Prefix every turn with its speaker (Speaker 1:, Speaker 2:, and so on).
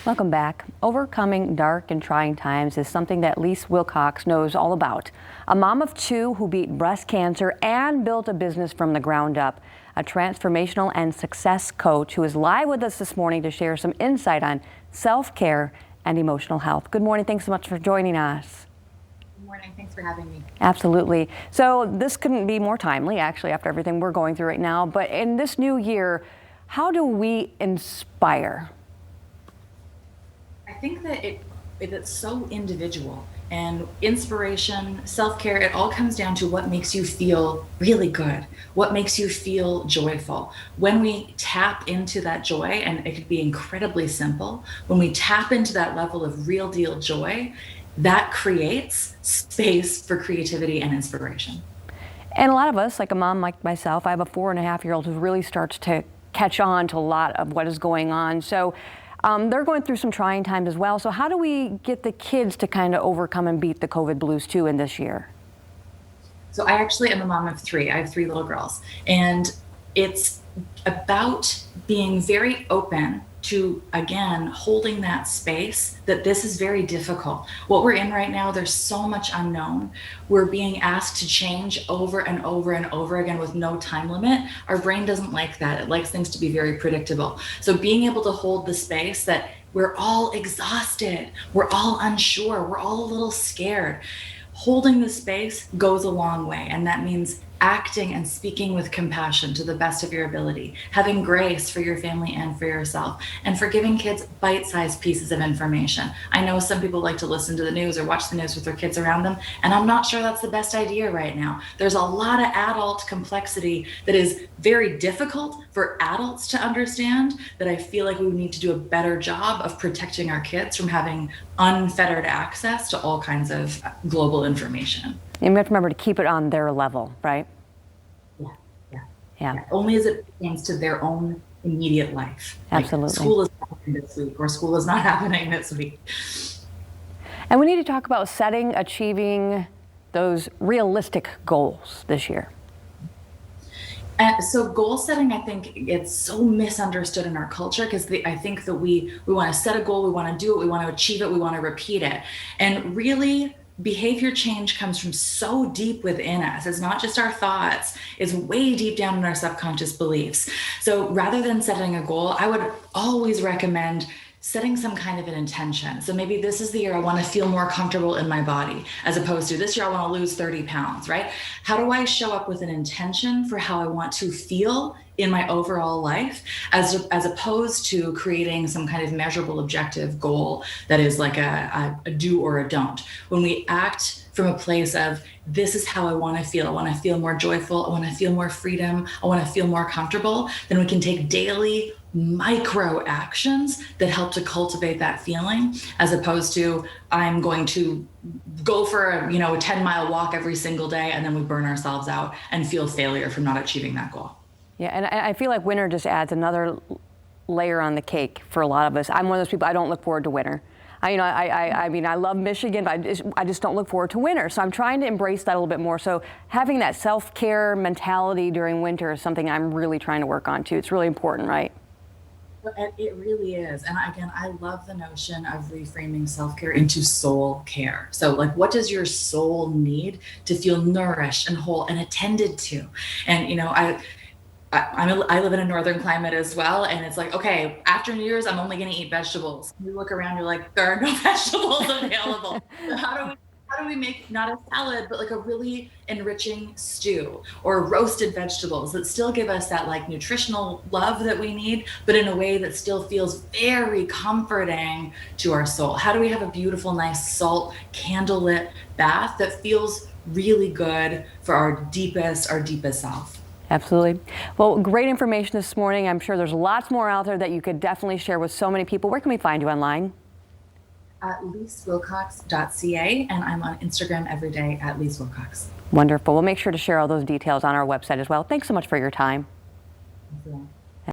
Speaker 1: Welcome back. Overcoming dark and trying times is something that Leisse Wilcox knows all about. A mom of two who beat breast cancer and built a business from the ground up. A transformational and success coach who is live with us this morning to share some insight on self-care and emotional health. Good morning. Thanks so much for joining us.
Speaker 2: Good morning. Thanks for having me.
Speaker 1: Absolutely. So this couldn't be more timely, actually, after everything we're going through right now. But in this new year, how do we inspire?
Speaker 2: I think that it's so individual, and inspiration, self-care, it all comes down to what makes you feel really good, what makes you feel joyful. When we tap into that joy, and it could be incredibly simple, when we tap into that level of real deal joy, that creates space for creativity and inspiration.
Speaker 1: And a lot of us, like a mom like myself, I have a 4.5-year-old who really starts to catch on to a lot of what is going on. So they're going through some trying times as well. So how do we get the kids to kind of overcome and beat the COVID blues too in this year?
Speaker 2: So I actually am a mom of three. I have three little girls, and it's about being very open to, again, holding that space that this is very difficult. What we're in right now, there's so much unknown. We're being asked to change over and over and over again with no time limit. Our brain doesn't like that. It likes things to be very predictable. So being able to hold the space that we're all exhausted, we're all unsure, we're all a little scared. Holding the space goes a long way, and that means acting and speaking with compassion to the best of your ability, having grace for your family and for yourself, and for giving kids bite-sized pieces of information. I know some people like to listen to the news or watch the news with their kids around them, and I'm not sure that's the best idea right now. There's a lot of adult complexity that is very difficult for adults to understand, that I feel like we need to do a better job of protecting our kids from having unfettered access to all kinds of global information.
Speaker 1: And we have to remember to keep it on their level, right? Yeah.
Speaker 2: Only as it pertains to their own immediate life.
Speaker 1: Absolutely.
Speaker 2: Like, school is happening this week, or school is not happening this week.
Speaker 1: And we need to talk about setting, achieving those realistic goals this year.
Speaker 2: So goal setting, I think it's so misunderstood in our culture, because I think that we want to set a goal, we want to do it, we want to achieve it, we want to repeat it. And really, behavior change comes from so deep within us. It's not just our thoughts, it's way deep down in our subconscious beliefs. So rather than setting a goal, I would always recommend setting some kind of an intention. So maybe this is the year I want to feel more comfortable in my body, as opposed to this year I want to lose 30 pounds, right? How do I show up with an intention for how I want to feel in my overall life, as opposed to creating some kind of measurable objective goal that is like a do or a don't? When we act from a place of, this is how I want to feel. I want to feel more joyful. I want to feel more freedom. I want to feel more comfortable. Then we can take daily micro actions that help to cultivate that feeling, as opposed to, I'm going to go for a 10-mile walk every single day, and then we burn ourselves out and feel failure from not achieving that goal.
Speaker 1: Yeah, and I feel like winter just adds another layer on the cake for a lot of us. I'm one of those people, I don't look forward to winter. I mean, I love Michigan, but I just don't look forward to winter. So I'm trying to embrace that a little bit more. So having that self-care mentality during winter is something I'm really trying to work on too. It's really important, right?
Speaker 2: It really is. And again, I love the notion of reframing self-care into soul care. So like, what does your soul need to feel nourished and whole and attended to? And, I live in a northern climate as well. And it's like, okay, after New Year's, I'm only going to eat vegetables. You look around, you're like, there are no vegetables available. So how do we make not a salad, but like a really enriching stew or roasted vegetables that still give us that like nutritional love that we need, but in a way that still feels very comforting to our soul? How do we have a beautiful, nice salt candlelit bath that feels really good for our deepest self?
Speaker 1: Absolutely. Well, great information this morning. I'm sure there's lots more out there that you could definitely share with so many people. Where can we find you online?
Speaker 2: LeisseWilcox.ca, and I'm on Instagram every day at Leisse Wilcox.
Speaker 1: Wonderful. We'll make sure to share all those details on our website as well. Thanks so much for your time.
Speaker 2: Thank you.